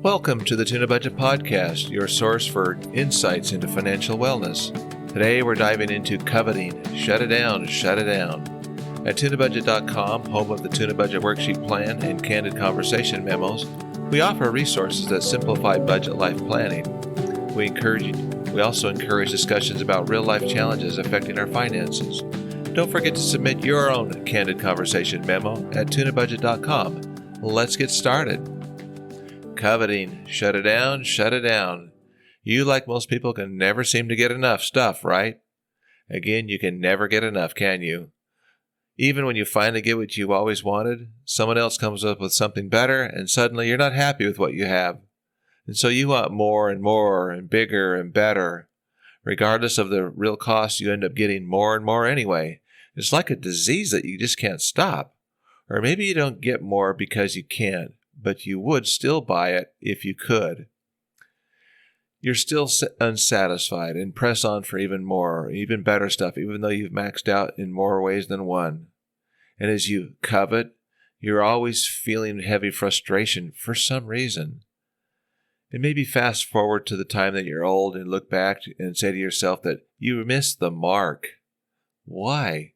Welcome to the Tunabudget Podcast, your source for insights into financial wellness. Today we're diving into coveting. Shut it down, shut it down. At Tunabudget.com, home of the Tunabudget Worksheet Plan and Candid Conversation Memos, we offer resources that simplify budget life planning. We also encourage discussions about real-life challenges affecting our finances. Don't forget to submit your own Candid Conversation Memo at Tunabudget.com. Let's get started. Coveting. Shut it down, shut it down. You, like most people, can never seem to get enough stuff, right? Again, you can never get enough, can you? Even when you finally get what you've always wanted, someone else comes up with something better, and suddenly you're not happy with what you have. And so you want more and more and bigger and better. Regardless of the real cost, you end up getting more and more anyway. It's like a disease that you just can't stop. Or maybe you don't get more because you can't, but you would still buy it if you could. You're still unsatisfied and press on for even more, even better stuff, even though you've maxed out in more ways than one. And as you covet, you're always feeling heavy frustration for some reason. And maybe fast forward to the time that you're old and look back and say to yourself that you missed the mark. Why?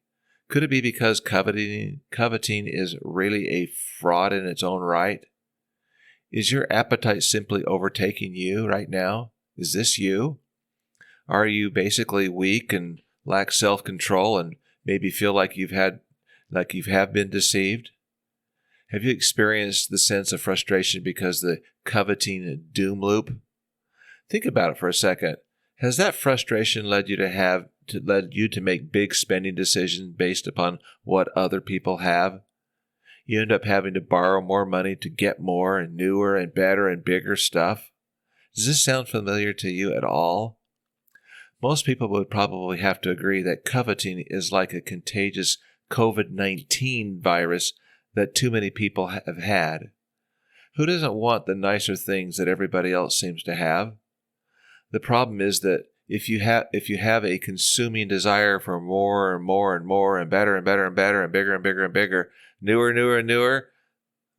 Could it be because coveting is really a fraud in its own right? Is your appetite simply overtaking you right now? Is this you? Are you basically weak and lack self-control and maybe feel like you have been deceived? Have you experienced the sense of frustration because the coveting doom loop? Think about it for a second. Has that frustration led you to make big spending decisions based upon what other people have? You end up having to borrow more money to get more and newer and better and bigger stuff. Does this sound familiar to you at all? Most people would probably have to agree that coveting is like a contagious COVID-19 virus that too many people have had. Who doesn't want the nicer things that everybody else seems to have? The problem is that if you have a consuming desire for more and more and more and better and better and better and bigger and bigger and bigger, newer, newer, and newer,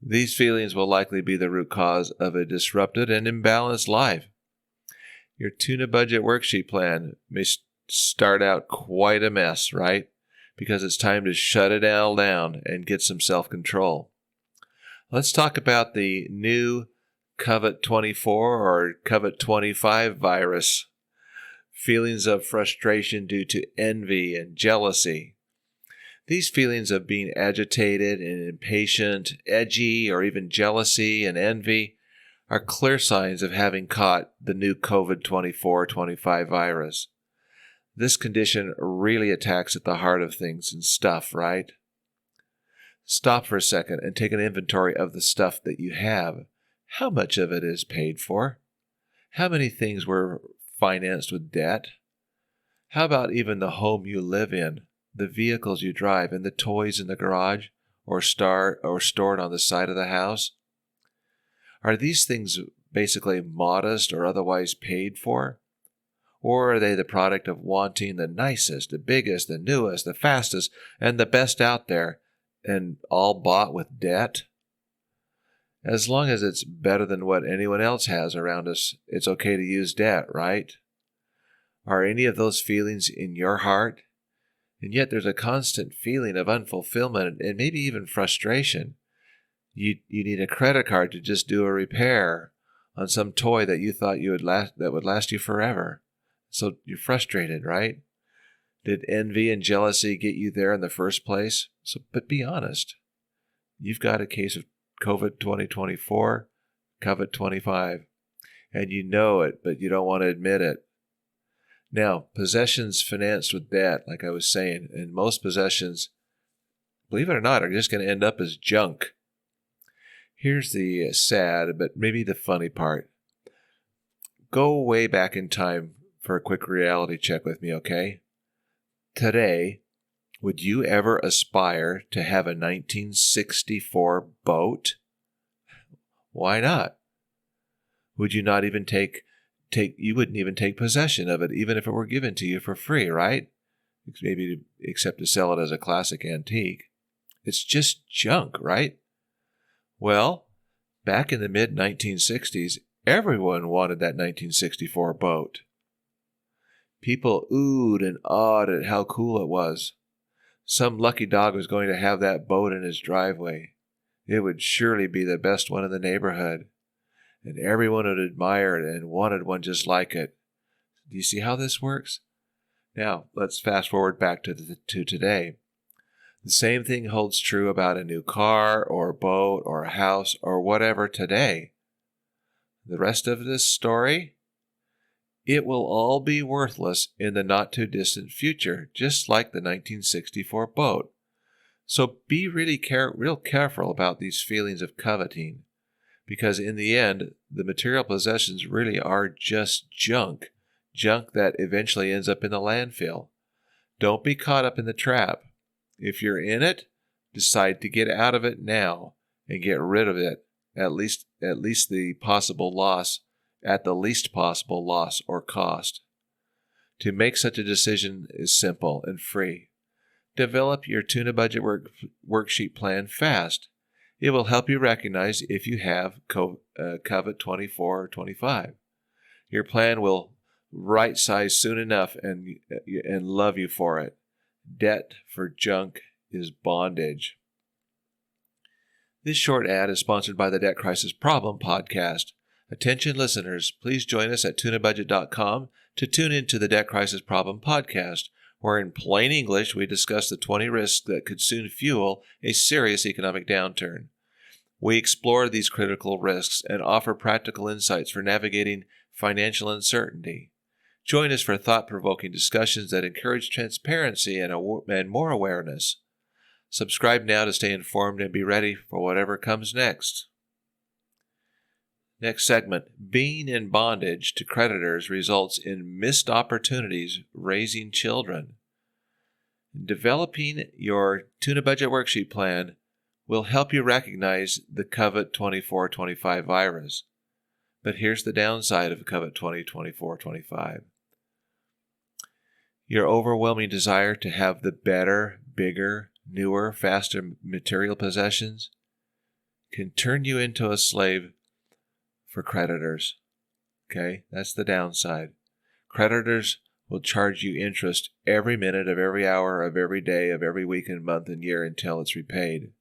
these feelings will likely be the root cause of a disrupted and imbalanced life. Your Tunabudget Worksheet Plan may start out quite a mess, right? Because it's time to shut it all down and get some self-control. Let's talk about the new COVID-24 or COVID-25 virus. Feelings of frustration due to envy and jealousy. These feelings of being agitated and impatient, edgy, or even jealousy and envy are clear signs of having caught the new COVID-24-25 virus. This condition really attacks at the heart of things and stuff, right? Stop for a second and take an inventory of the stuff that you have. How much of it is paid for? How many things were financed with debt? How about even the home you live in, the vehicles you drive, and the toys in the garage or stored on the side of the house? Are these things basically modest or otherwise paid for? Or are they the product of wanting the nicest, the biggest, the newest, the fastest, and the best out there, and all bought with debt? As long as it's better than what anyone else has around us, it's okay to use debt, right? Are any of those feelings in your heart? And yet there's a constant feeling of unfulfillment and maybe even frustration. You need a credit card to just do a repair on some toy that you thought that would last you forever. So you're frustrated, right? Did envy and jealousy get you there in the first place? But be honest. You've got a case of COVID-2024, COVID-25, and you know it, but you don't want to admit it. Now, possessions financed with debt, like I was saying, and most possessions, believe it or not, are just going to end up as junk. Here's the sad, but maybe the funny part. Go way back in time for a quick reality check with me, okay? Today, would you ever aspire to have a 1964 boat? Why not? Would you not even you wouldn't even take possession of it, even if it were given to you for free, right? Maybe except to sell it as a classic antique. It's just junk, right? Well, Back in the mid-1960s, everyone wanted that 1964 boat. People oohed and awed at how cool it was. Some lucky dog was going to have that boat in his driveway. It would surely be the best one in the neighborhood, and everyone would admire it and wanted one just like it. Do you see how this works? Now, let's fast forward back to today. The same thing holds true about a new car or a boat or a house or whatever today. The rest of this story? It will all be worthless in the not-too-distant future, just like the 1964 boat. So be really real careful about these feelings of coveting, because in the end, the material possessions really are just junk that eventually ends up in the landfill. Don't be caught up in the trap. If you're in it, decide to get out of it now and get rid of it, at least the possible loss, at the least possible loss or cost. To make such a decision is simple and free. Develop your Tunabudget worksheet plan fast. It will help you recognize if you have Covet 24 or 25. Your plan will right size soon enough and love you for it. Debt for junk is bondage. This short ad is sponsored by the Debt Crisis Problem podcast. Attention listeners, please join us at Tunabudget.com to tune into the Debt Crisis Problem podcast, where in plain English we discuss the 20 risks that could soon fuel a serious economic downturn. We explore these critical risks and offer practical insights for navigating financial uncertainty. Join us for thought-provoking discussions that encourage transparency and more awareness. Subscribe now to stay informed and be ready for whatever comes next. Next segment, being in bondage to creditors results in missed opportunities raising children. Developing your Tunabudget Worksheet Plan will help you recognize the Covet 24-25 virus. But here's the downside of Covet 20-24-25. Your overwhelming desire to have the better, bigger, newer, faster material possessions can turn you into a slave for creditors. Okay, that's the downside. Creditors will charge you interest every minute of every hour of every day of every week and month and year until it's repaid.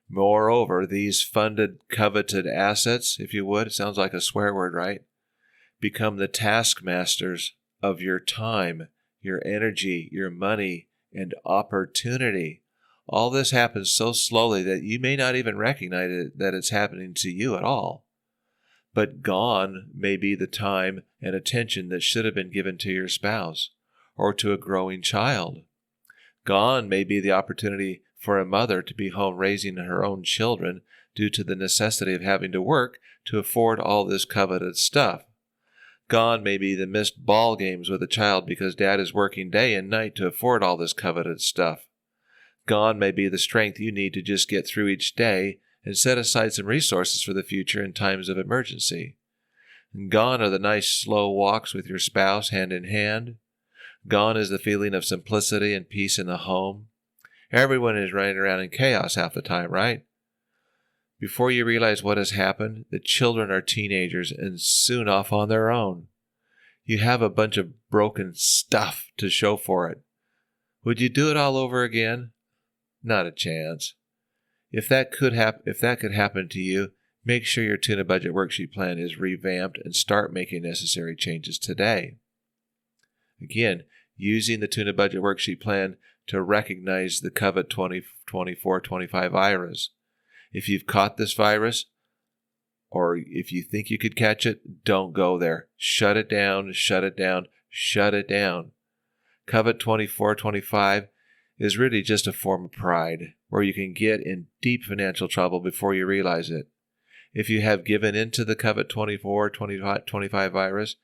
Moreover, these funded, coveted assets, if you would, it sounds like a swear word, right? Become the taskmasters of your time, your energy, your money, and opportunity. All this happens so slowly that you may not even recognize that it's happening to you at all. But gone may be the time and attention that should have been given to your spouse or to a growing child. Gone may be the opportunity for a mother to be home raising her own children due to the necessity of having to work to afford all this coveted stuff. Gone may be the missed ball games with a child because dad is working day and night to afford all this coveted stuff. Gone may be the strength you need to just get through each day and set aside some resources for the future in times of emergency. And gone are the nice slow walks with your spouse hand in hand. Gone is the feeling of simplicity and peace in the home. Everyone is running around in chaos half the time, right? Before you realize what has happened, the children are teenagers and soon off on their own. You have a bunch of broken stuff to show for it. Would you do it all over again? Not a chance. If that could happen to you, make sure your Tunabudget Worksheet Plan is revamped and start making necessary changes today. Again, using the Tunabudget Worksheet Plan to recognize the Covet 24-25 virus. If you've caught this virus, or if you think you could catch it, don't go there. Shut it down, shut it down, shut it down. Covet 24-25 is really just a form of pride, where you can get in deep financial trouble before you realize it. If you have given into the Covet 24-25 virus,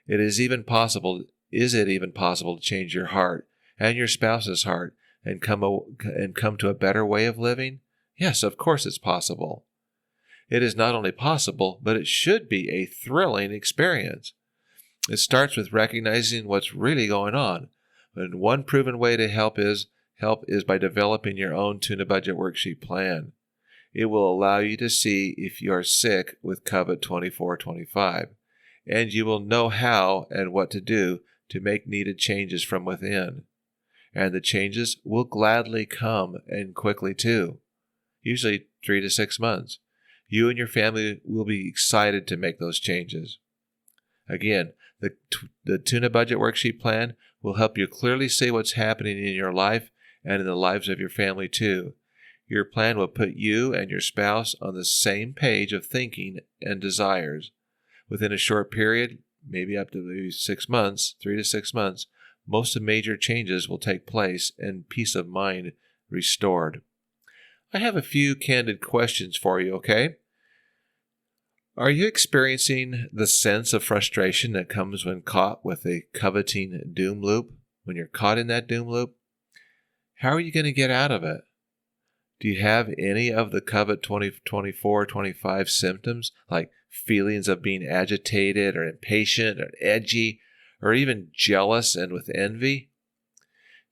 is it even possible to change your heart and your spouse's heart and come to a better way of living? Yes, of course it's possible. It is not only possible, but it should be a thrilling experience. It starts with recognizing what's really going on. And one proven way to help is by developing your own Tunabudget Worksheet Plan. It will allow you to see if you are sick with COVID-24-25, and you will know how and what to do to make needed changes from within. And the changes will gladly come, and quickly too, usually 3 to 6 months. You and your family will be excited to make those changes. Again, the Tunabudget Worksheet Plan will help you clearly see what's happening in your life and in the lives of your family too. Your plan will put you and your spouse on the same page of thinking and desires. Within a short period, maybe up to maybe 6 months, 3 to 6 months, most of major changes will take place and peace of mind restored. I have a few candid questions for you, okay? Are you experiencing the sense of frustration that comes when caught with a coveting doom loop? When you're caught in that doom loop? How are you going to get out of it? Do you have any of the COVID-24-25 symptoms, like feelings of being agitated or impatient or edgy or even jealous and with envy?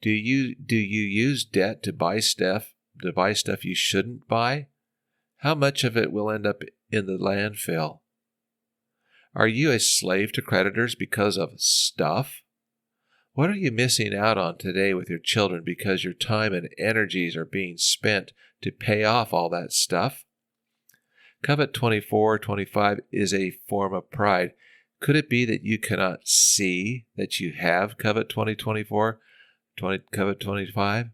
Do you use debt to buy stuff you shouldn't buy? How much of it will end up in the landfill? Are you a slave to creditors because of stuff? What are you missing out on today with your children because your time and energies are being spent to pay off all that stuff? COVID-24-25 is a form of pride. Could it be that you cannot see that you have COVID-2024, COVID-25?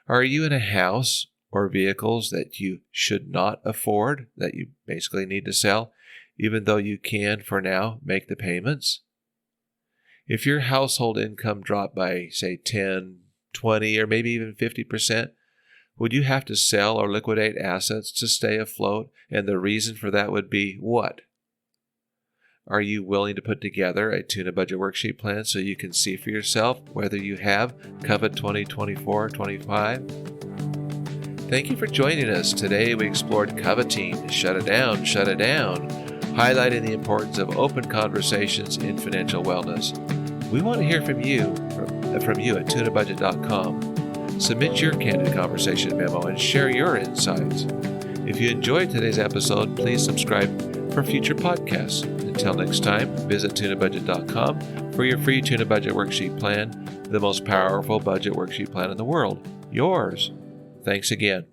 Are you in a house or vehicles that you should not afford, that you basically need to sell, even though you can, for now, make the payments? If your household income dropped by, say, 10, 20, or maybe even 50%, would you have to sell or liquidate assets to stay afloat? And the reason for that would be what? Are you willing to put together a Tunabudget Worksheet Plan so you can see for yourself whether you have COVID-24-25? Thank you for joining us. Today we explored coveting, shut it down, highlighting the importance of open conversations in financial wellness. We want to hear from you at tunabudget.com. Submit your Candid Conversation Memo and share your insights. If you enjoyed today's episode, please subscribe for future podcasts. Until next time, visit tunabudget.com for your free Tunabudget Worksheet Plan, the most powerful budget worksheet plan in the world. Yours. Thanks again.